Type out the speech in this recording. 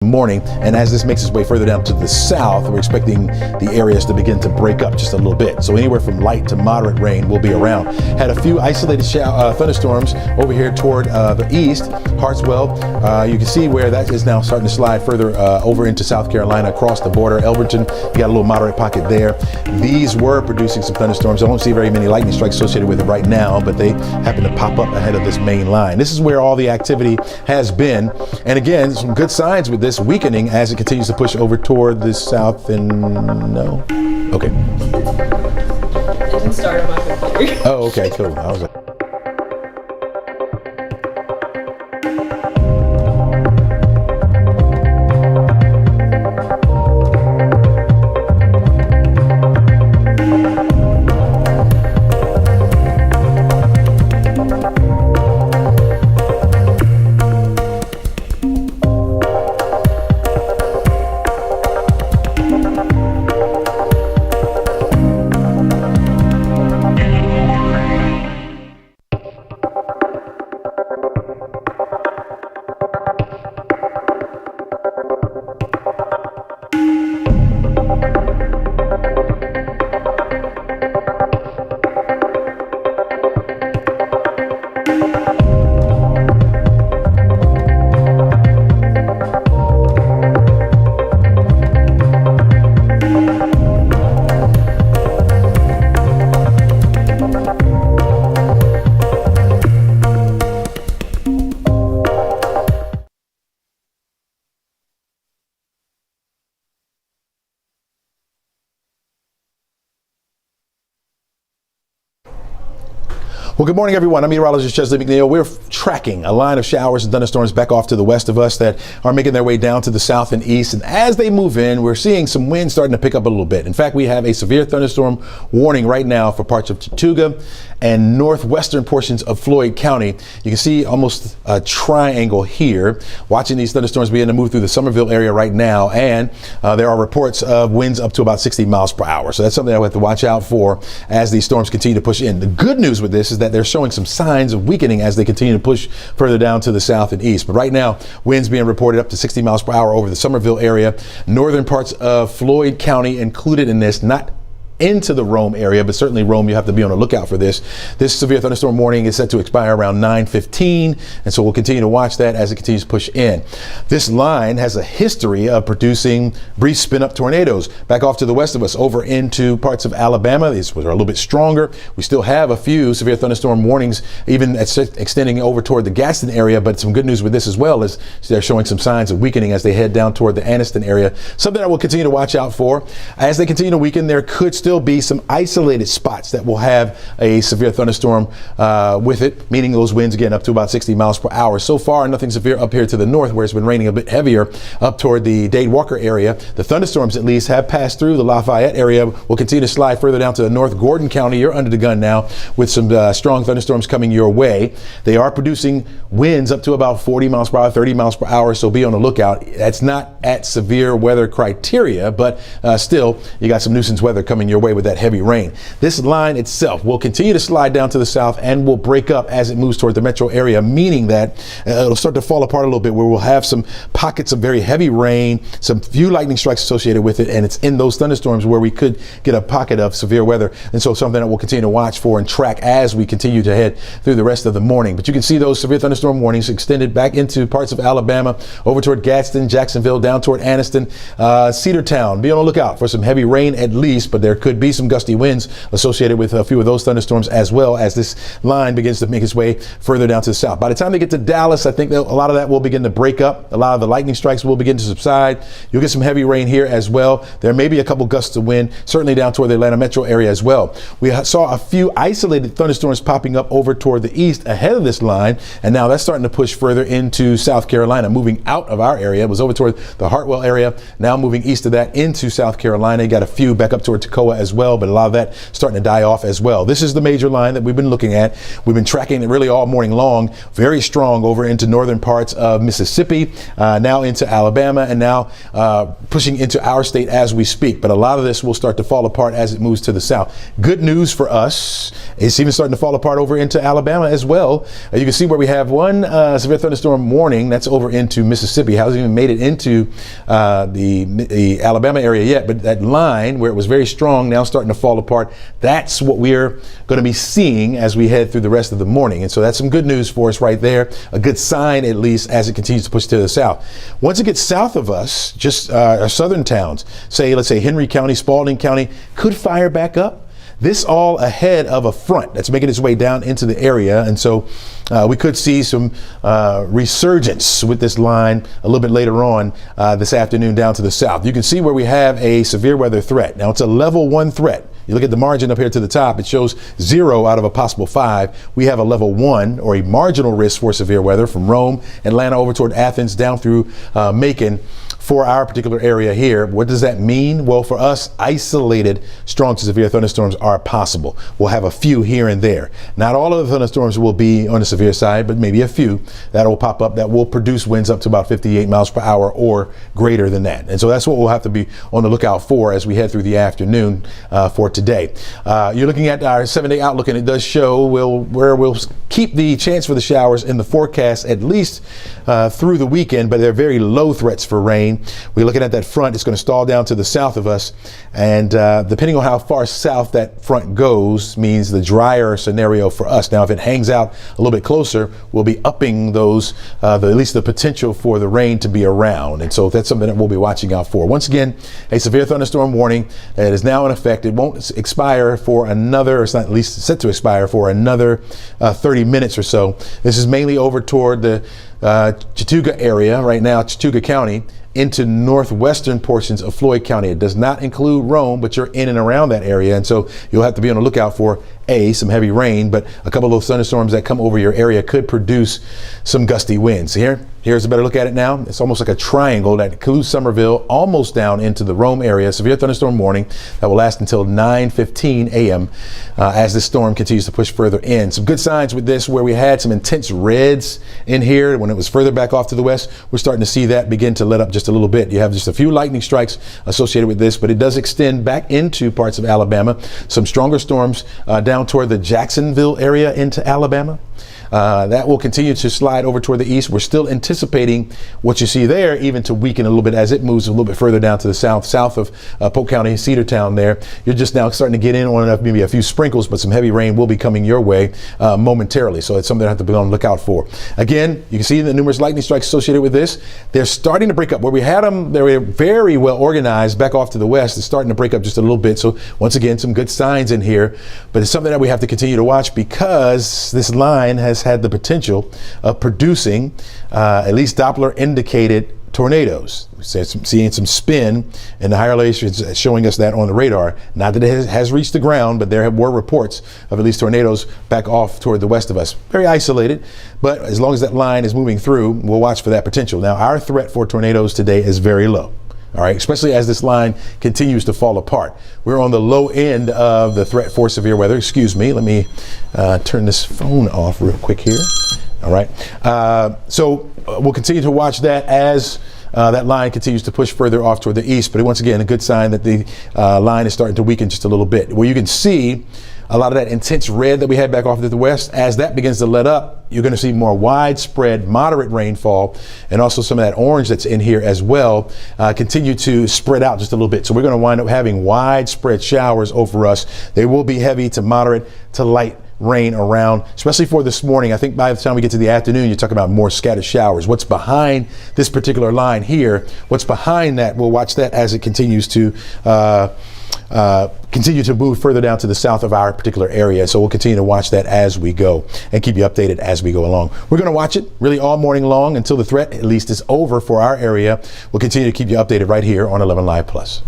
Morning, and as this makes its way further down to the south, we're expecting the areas to begin to break up just a little bit. So anywhere from light to moderate rain will be around. Had a few isolated thunderstorms over here toward the east, Hartswell. You can see where that is now starting to slide further over into South Carolina across the border. Elberton, you got a little moderate pocket there. These were producing some thunderstorms. I don't see very many lightning strikes associated with it right now, but they happen to pop up ahead of this main line. This is where all the activity has been. And again, some good signs with this weakening as it continues to push over toward the south. And no, okay. It didn't start on my computer. Oh, okay, cool. I was like, well, good morning, everyone. I'm meteorologist Chesley McNeil. We're tracking a line of showers and thunderstorms back off to the west of us that are making their way down to the south and east. And as they move in, we're seeing some wind starting to pick up a little bit. In fact, we have a severe thunderstorm warning right now for parts of Tortuga and northwestern portions of Floyd County. You can see almost a triangle here. Watching these thunderstorms begin to move through the Somerville area right now. And there are reports of winds up to about 60 miles per hour. So that's something I have to watch out for as these storms continue to push in. The good news with this is that they're showing some signs of weakening as they continue to push further down to the south and east. But right now, winds being reported up to 60 miles per hour over the Somerville area, northern parts of Floyd County included in this, not into the Rome area, but certainly Rome, you have to be on the lookout for this. This severe thunderstorm warning is set to expire around 9:15, and so we'll continue to watch that as it continues to push in. This line has a history of producing brief spin-up tornadoes back off to the west of us over into parts of Alabama. These are a little bit stronger. We still have a few severe thunderstorm warnings, even extending over toward the Gadsden area, but some good news with this as well is they're showing some signs of weakening as they head down toward the Anniston area. Something I will continue to watch out for. As they continue to weaken, there could still be some isolated spots that will have a severe thunderstorm with it, meaning those winds again up to about 60 miles per hour. So far, nothing severe up here to the north where it's been raining a bit heavier up toward the Dade Walker area. The thunderstorms at least have passed through the Lafayette area. Will continue to slide further down to the north. Gordon County, you're under the gun now with some strong thunderstorms coming your way. They are producing winds up to about 40 miles per hour, 30 miles per hour, so be on the lookout. That's not at severe weather criteria, but still, you got some nuisance weather coming your way with that heavy rain. This line itself will continue to slide down to the south and will break up as it moves toward the metro area, meaning that it'll start to fall apart a little bit where we'll have some pockets of very heavy rain, some few lightning strikes associated with it, and it's in those thunderstorms where we could get a pocket of severe weather. And so something that we'll continue to watch for and track as we continue to head through the rest of the morning. But you can see those severe thunderstorm warnings extended back into parts of Alabama, over toward Gadsden, Jacksonville, down toward Anniston, Cedartown. Be on the lookout for some heavy rain at least, but there could be some gusty winds associated with a few of those thunderstorms as well as this line begins to make its way further down to the south. By the time they get to Dallas, I think that a lot of that will begin to break up. A lot of the lightning strikes will begin to subside. You'll get some heavy rain here as well. There may be a couple gusts of wind, certainly down toward the Atlanta metro area as well. We saw a few isolated thunderstorms popping up over toward the east ahead of this line, and now that's starting to push further into South Carolina, moving out of our area. It was over toward the Hartwell area, now moving east of that into South Carolina. You got a few back up toward Toccoa as well, but a lot of that starting to die off as well. This is the major line that we've been looking at. We've been tracking it really all morning long, very strong over into northern parts of Mississippi, now into Alabama, and now pushing into our state as we speak. But a lot of this will start to fall apart as it moves to the south. Good news for us, it's even starting to fall apart over into Alabama as well. You can see where we have one severe thunderstorm warning that's over into Mississippi. Hasn't even made it into the Alabama area yet, but that line where it was very strong now starting to fall apart. That's what we're going to be seeing as we head through the rest of the morning. And so that's some good news for us right there. A good sign, at least, as it continues to push to the south. Once it gets south of us, just our southern towns, let's say Henry County, Spalding County, could fire back up. This all ahead of a front that's making its way down into the area. And so we could see some resurgence with this line a little bit later on this afternoon down to the south. You can see where we have a severe weather threat. Now it's a level 1 threat. You look at the margin up here to the top, it shows 0 out of a possible 5. We have a level 1 or a marginal risk for severe weather from Rome, Atlanta over toward Athens down through Macon. For our particular area here, what does that mean? Well, for us, isolated strong to severe thunderstorms are possible. We'll have a few here and there. Not all of the thunderstorms will be on the severe side, but maybe a few that will pop up that will produce winds up to about 58 miles per hour or greater than that. And so that's what we'll have to be on the lookout for as we head through the afternoon for today. You're looking at our 7-day outlook, and it does show where we'll keep the chance for the showers in the forecast at least through the weekend, but they're very low threats for rain. We're looking at that front. It's going to stall down to the south of us, and depending on how far south that front goes means the drier scenario for us. Now, if it hangs out a little bit closer, we'll be upping those, at least the potential for the rain to be around. And so that's something that we'll be watching out for. Once again, a severe thunderstorm warning that is now in effect. It won't expire for another, or it's not at least set to expire for another 30 minutes or so. This is mainly over toward the Chattooga area right now, Chattooga County, into northwestern portions of Floyd County. It does not include Rome, but you're in and around that area. And so you'll have to be on the lookout for some heavy rain, but a couple of those thunderstorms that come over your area could produce some gusty winds. Here's a better look at it now. It's almost like a triangle that includes Somerville, almost down into the Rome area. Severe thunderstorm warning that will last until 9:15 a.m. As this storm continues to push further in. Some good signs with this, where we had some intense reds in here when it was further back off to the west. We're starting to see that begin to let up just a little bit. You have just a few lightning strikes associated with this, but it does extend back into parts of Alabama. Some stronger storms down toward the Jacksonville area into Alabama. That will continue to slide over toward the east. We're still anticipating what you see there even to weaken a little bit as it moves a little bit further down to the south of Polk County, Cedartown there. You're just now starting to get in on maybe a few sprinkles, but some heavy rain will be coming your way momentarily. So it's something I have to be on the lookout for. Again, you can see the numerous lightning strikes associated with this. They're starting to break up. Where we had them, they were very well organized back off to the west. It's starting to break up just a little bit. So once again, some good signs in here, but it's something that we have to continue to watch because this line has had the potential of producing at least Doppler indicated tornadoes. We're seeing some spin in the higher elevations showing us that on the radar. Not that it has reached the ground, but there were reports of at least tornadoes back off toward the west of us. Very isolated, but as long as that line is moving through, we'll watch for that potential. Now, our threat for tornadoes today is very low. All right, especially as this line continues to fall apart. We're on the low end of the threat for severe weather. Excuse me, let me turn this phone off real quick here. All right, so we'll continue to watch that as that line continues to push further off toward the east. But once again, a good sign that the line is starting to weaken just a little bit. Where you can see a lot of that intense red that we had back off to the west, as that begins to let up, you're going to see more widespread, moderate rainfall, and also some of that orange that's in here as well continue to spread out just a little bit. So we're going to wind up having widespread showers over us. They will be heavy to moderate to light rain around, especially for this morning. I think by the time we get to the afternoon, you're talking about more scattered showers. What's behind this particular line here, what's behind that, we'll watch that as it continues to continue to move further down to the south of our particular area. So we'll continue to watch that as we go and keep you updated as we go along. We're going to watch it really all morning long until the threat at least is over for our area. We'll continue to keep you updated right here on 11 Live Plus.